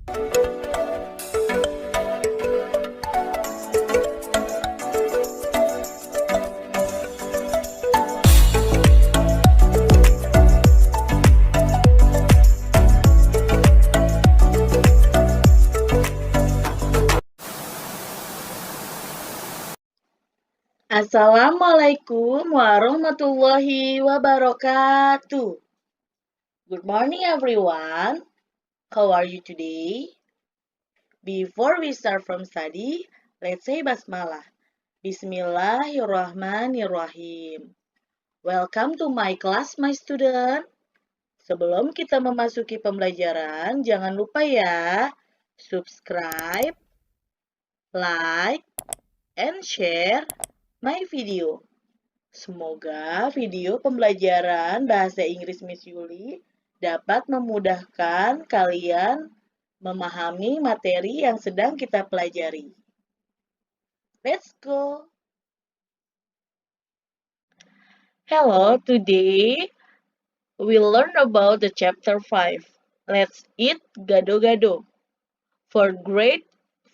Assalamualaikum warahmatullahi wabarakatuh. Good morning, everyone. How are you today? Before we start from study, let's say basmalah. Bismillahirrahmanirrahim. Welcome to my class, my student. Sebelum kita memasuki pembelajaran, jangan lupa ya, subscribe, like, and share my video. Semoga video pembelajaran Bahasa Inggris Miss Yuli dapat memudahkan kalian memahami materi yang sedang kita pelajari. Let's go! Hello, today we'll learn about the chapter 5. Let's eat gado-gado for grade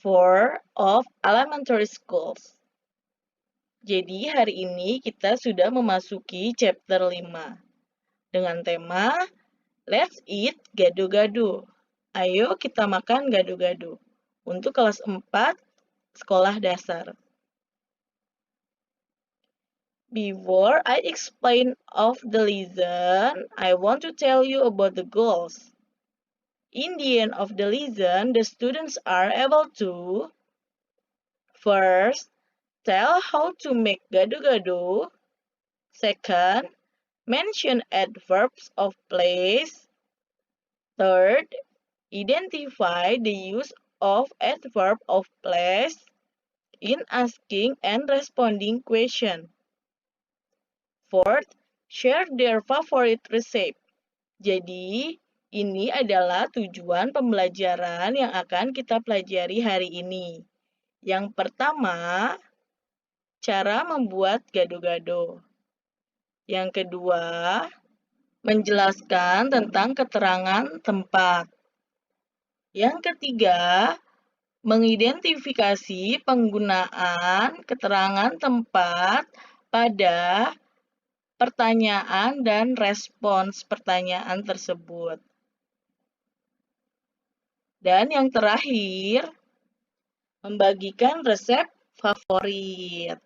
4 of elementary schools. Jadi hari ini kita sudah memasuki chapter 5 dengan tema Let's eat gado-gado. Ayo kita makan gado-gado. Untuk kelas 4 sekolah dasar. Before I explain of the lesson, I want to tell you about the goals. In the end of the lesson, the students are able to first, tell how to make gado-gado. Second, mention adverbs of place. Third, identify the use of adverb of place in asking and responding question. Fourth, share their favorite recipe. Jadi, ini adalah tujuan pembelajaran yang akan kita pelajari hari ini. Yang pertama, cara membuat gado-gado. Yang kedua, menjelaskan tentang keterangan tempat. Yang ketiga, mengidentifikasi penggunaan keterangan tempat pada pertanyaan dan respons pertanyaan tersebut. Dan yang terakhir, membagikan resep favorit.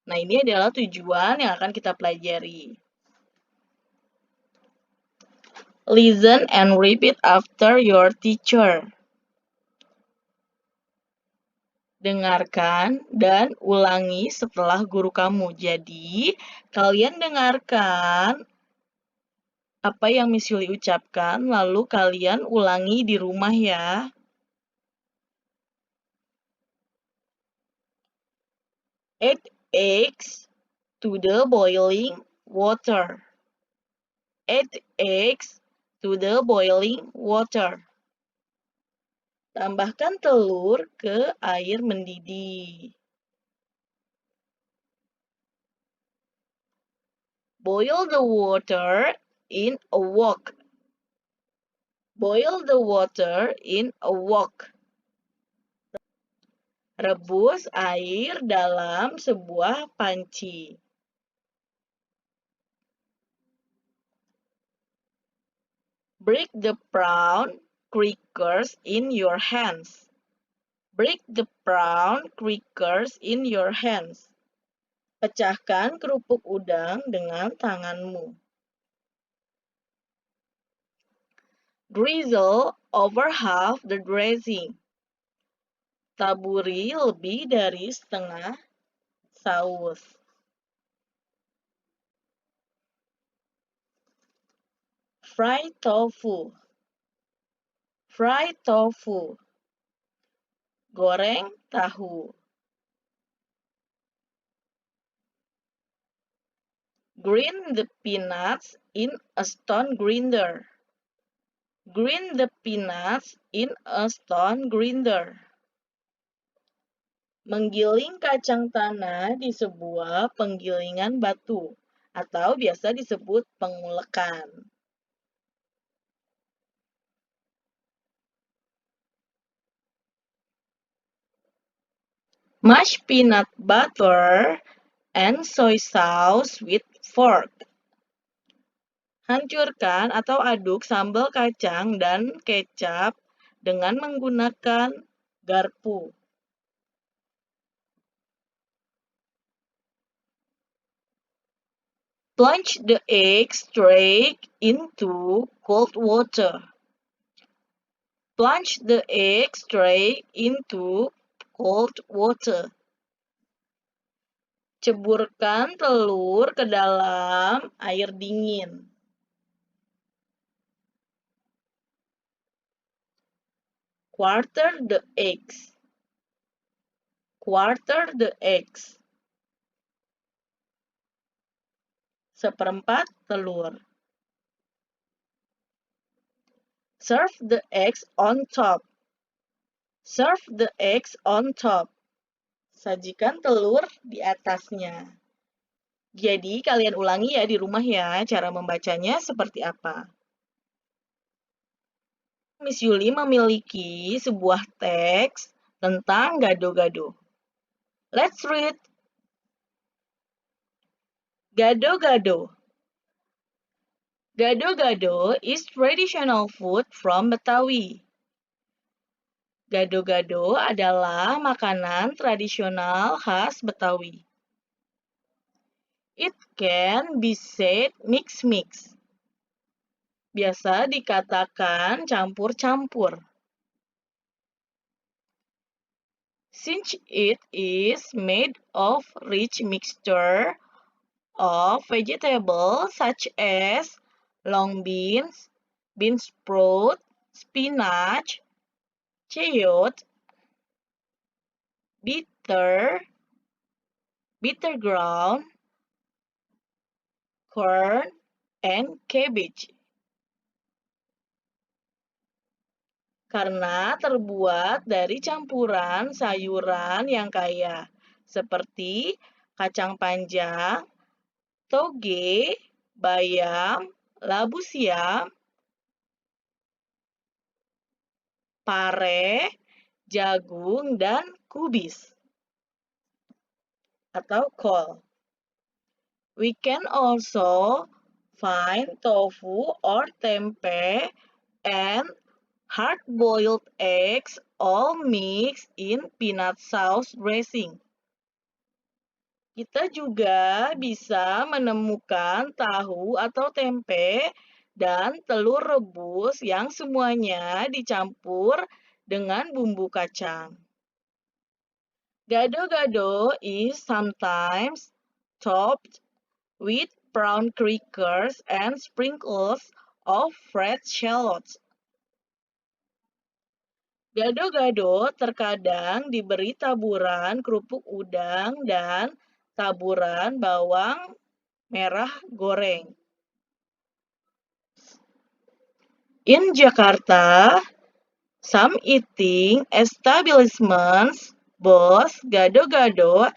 Nah, ini adalah tujuan yang akan kita pelajari. Listen and repeat after your teacher. Dengarkan dan ulangi setelah guru kamu. Jadi, kalian dengarkan apa yang Miss Yuli ucapkan, lalu kalian ulangi di rumah ya. Add eggs to the boiling water. Add eggs to the boiling water. Tambahkan telur ke air mendidih. Boil the water in a wok. Boil the water in a wok. Rebus air dalam sebuah panci. Break the prawn crackers in your hands. Break the prawn crackers in your hands. Pecahkan kerupuk udang dengan tanganmu. Drizzle over half the dressing. Taburi lebih dari setengah saus. Fry tofu. Fry tofu. Goreng tahu. Grind the peanuts in a stone grinder. Grind the peanuts in a stone grinder. Menggiling kacang tanah di sebuah penggilingan batu atau biasa disebut pengulekan. Mash peanut butter and soy sauce with fork. Hancurkan atau aduk sambal kacang dan kecap dengan menggunakan garpu. Plunge the egg straight into cold water. Plunge the egg straight into cold water. Ceburkan telur ke dalam air dingin. Quarter the eggs. Quarter the eggs. Seperempat telur. Serve the eggs on top. Serve the eggs on top. Sajikan telur di atasnya. Jadi kalian ulangi ya di rumah ya, cara membacanya seperti apa. Miss Yuli memiliki sebuah teks tentang gado-gado. Let's read. Gado-gado. Gado-gado is traditional food from Betawi. Gado-gado adalah makanan tradisional khas Betawi. It can be said mix-mix. Biasa dikatakan campur-campur. Since it is made of rich mixture of vegetables such as long beans, bean sprout, spinach, chayote, bitter ground, corn, and cabbage. Karena terbuat dari campuran sayuran yang kaya, seperti kacang panjang, toge, bayam, labu siam, pare, jagung, dan kubis atau kol. We can also find tofu or tempe and hard-boiled eggs all mixed in peanut sauce dressing. Kita juga bisa menemukan tahu atau tempe dan telur rebus yang semuanya dicampur dengan bumbu kacang. Gado-gado is sometimes topped with brown crackers and sprinkles of fresh shallots. Gado-gado terkadang diberi taburan kerupuk udang dan taburan bawang merah goreng. In Jakarta, some eating establishments boast gado-gado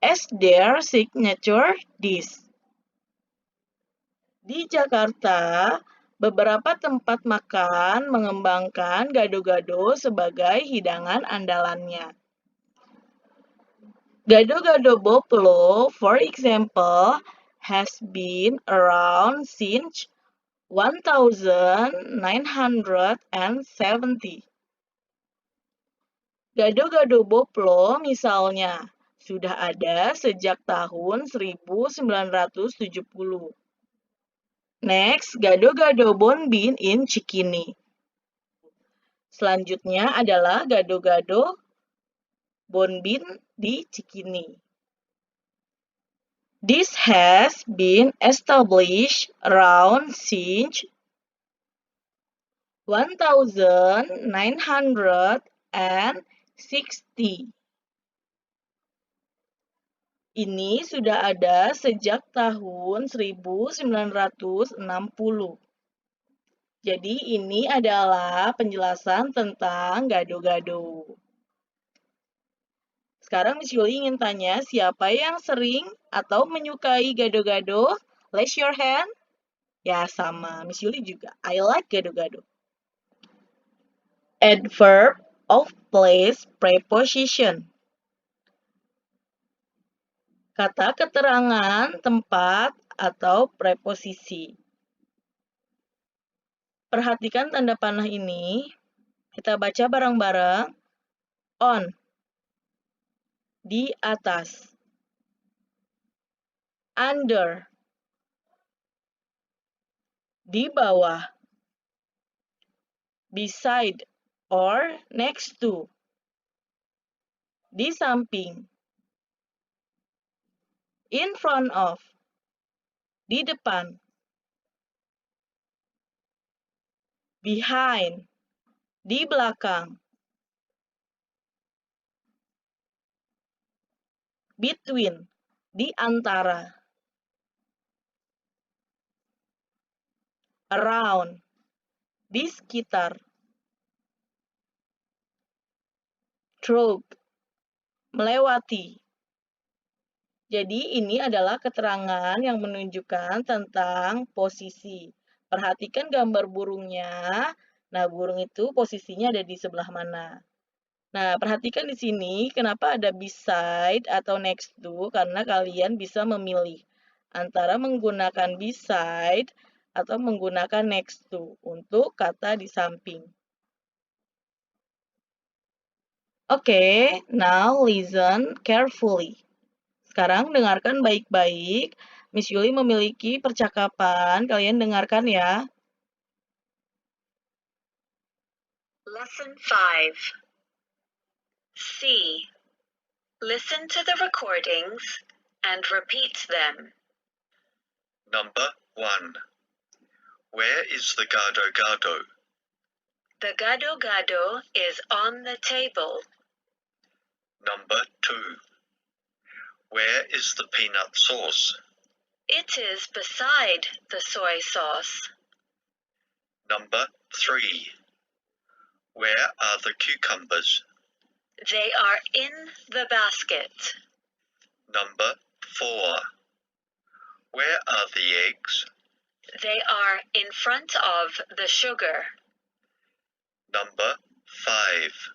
as their signature dish. Di Jakarta, beberapa tempat makan mengembangkan gado-gado sebagai hidangan andalannya. Gado-gado Boplo, for example, has been around since 1970. Gado-gado Boplo misalnya sudah ada sejak tahun 1970. Next, gado-gado Bonbin in Cikini. Selanjutnya adalah gado-gado Bonbin di Cikini. This has been established around since 1960. Ini sudah ada sejak tahun 1960. Jadi ini adalah penjelasan tentang gado-gado. Sekarang Miss Yuli ingin tanya, siapa yang sering atau menyukai gado-gado? Raise your hand. Ya, sama. Miss Yuli juga. I like gado-gado. Adverb of place preposition. Kata keterangan tempat atau preposisi. Perhatikan tanda panah ini. Kita baca bareng-bareng. On, di atas. Under, di bawah. Beside or next to. Di samping. In front of, di depan. Behind, di belakang. Between, di antara. Around, di sekitar. Through, melewati. Jadi ini adalah keterangan yang menunjukkan tentang posisi. Perhatikan gambar burungnya. Nah, burung itu posisinya ada di sebelah mana. Nah, perhatikan di sini kenapa ada beside atau next to, karena kalian bisa memilih antara menggunakan beside atau menggunakan next to untuk kata di samping. Oke, now listen carefully. Sekarang dengarkan baik-baik. Miss Yuli memiliki percakapan, kalian dengarkan ya. Lesson 5. C. Listen to the recordings and repeat them. Number 1. Where is the gado-gado? The gado-gado is on the table. Number 2. Where is the peanut sauce? It is beside the soy sauce. Number 3. Where are the cucumbers? They are in the basket. Number 4. Where are the eggs? They are in front of the sugar. Number 5.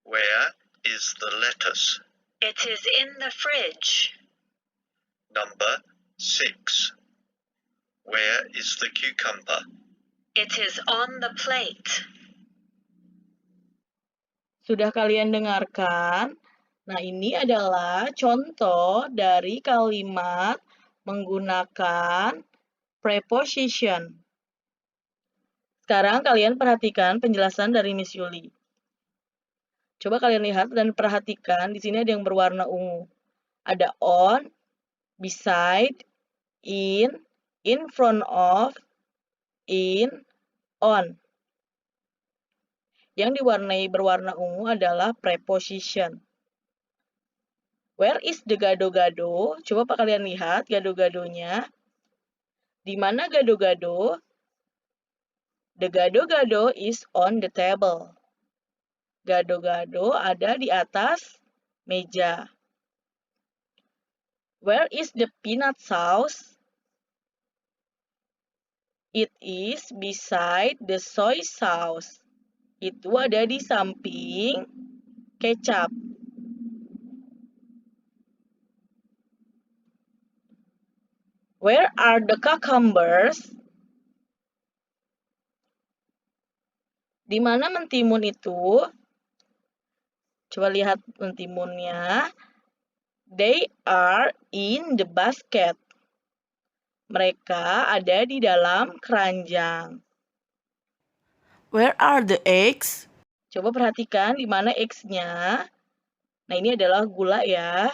Where is the lettuce? It is in the fridge. Number 6. Where is the cucumber? It is on the plate. Sudah kalian dengarkan? Nah, ini adalah contoh dari kalimat menggunakan preposition. Sekarang kalian perhatikan penjelasan dari Miss Yuli. Coba kalian lihat dan perhatikan, di sini ada yang berwarna ungu. Ada on, beside, in front of, in, on. Yang diwarnai berwarna ungu adalah preposition. Where is the gado-gado? Coba kalian lihat gado-gadonya. Di mana gado-gado? The gado-gado is on the table. Gado-gado ada di atas meja. Where is the peanut sauce? It is beside the soy sauce. Itu ada di samping kecap. Where are the cucumbers? Di mana mentimun itu? Coba lihat mentimunnya. They are in the basket. Mereka ada di dalam keranjang. Where are the eggs? Coba perhatikan di mana eggs-nya. Nah, ini adalah gula ya.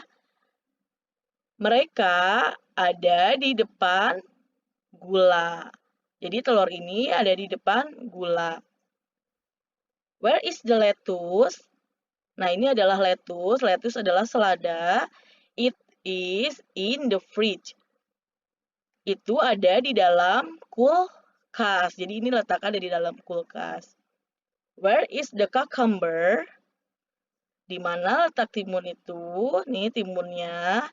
Mereka ada di depan gula. Jadi telur ini ada di depan gula. Where is the lettuce? Nah, ini adalah lettuce. Lettuce adalah selada. It is in the fridge. Itu ada di dalam kulkas. Jadi ini letakkan ada di dalam kulkas. Where is the cucumber? Di mana letak timun itu? Nih timunnya.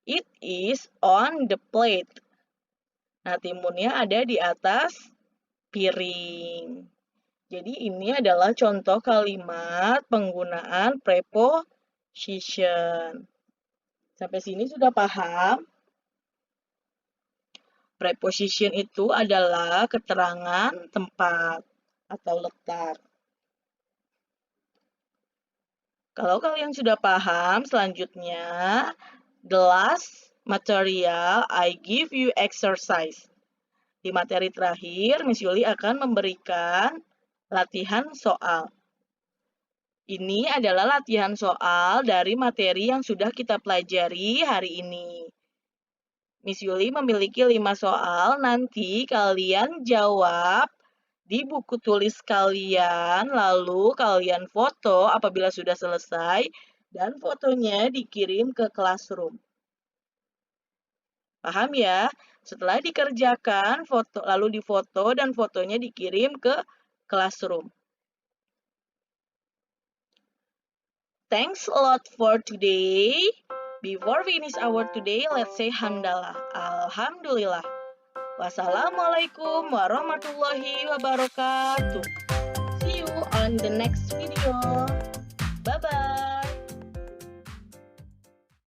It is on the plate. Nah, timunnya ada di atas piring. Jadi ini adalah contoh kalimat penggunaan preposition. Sampai sini sudah paham? Preposition itu adalah keterangan tempat atau letak. Kalau kalian sudah paham, selanjutnya, the last material I give you exercise. Di materi terakhir, Miss Yuli akan memberikan latihan soal. Ini adalah latihan soal dari materi yang sudah kita pelajari hari ini. Miss Yuli memiliki 5 soal, nanti kalian jawab di buku tulis kalian, lalu kalian foto apabila sudah selesai, dan fotonya dikirim ke classroom. Paham ya? Setelah dikerjakan, lalu difoto dan fotonya dikirim ke classroom. Thanks a lot for today. Before we finish our today, let's say hamdalah. Alhamdulillah. Wassalamualaikum warahmatullahi wabarakatuh. See you on the next video. Bye-bye.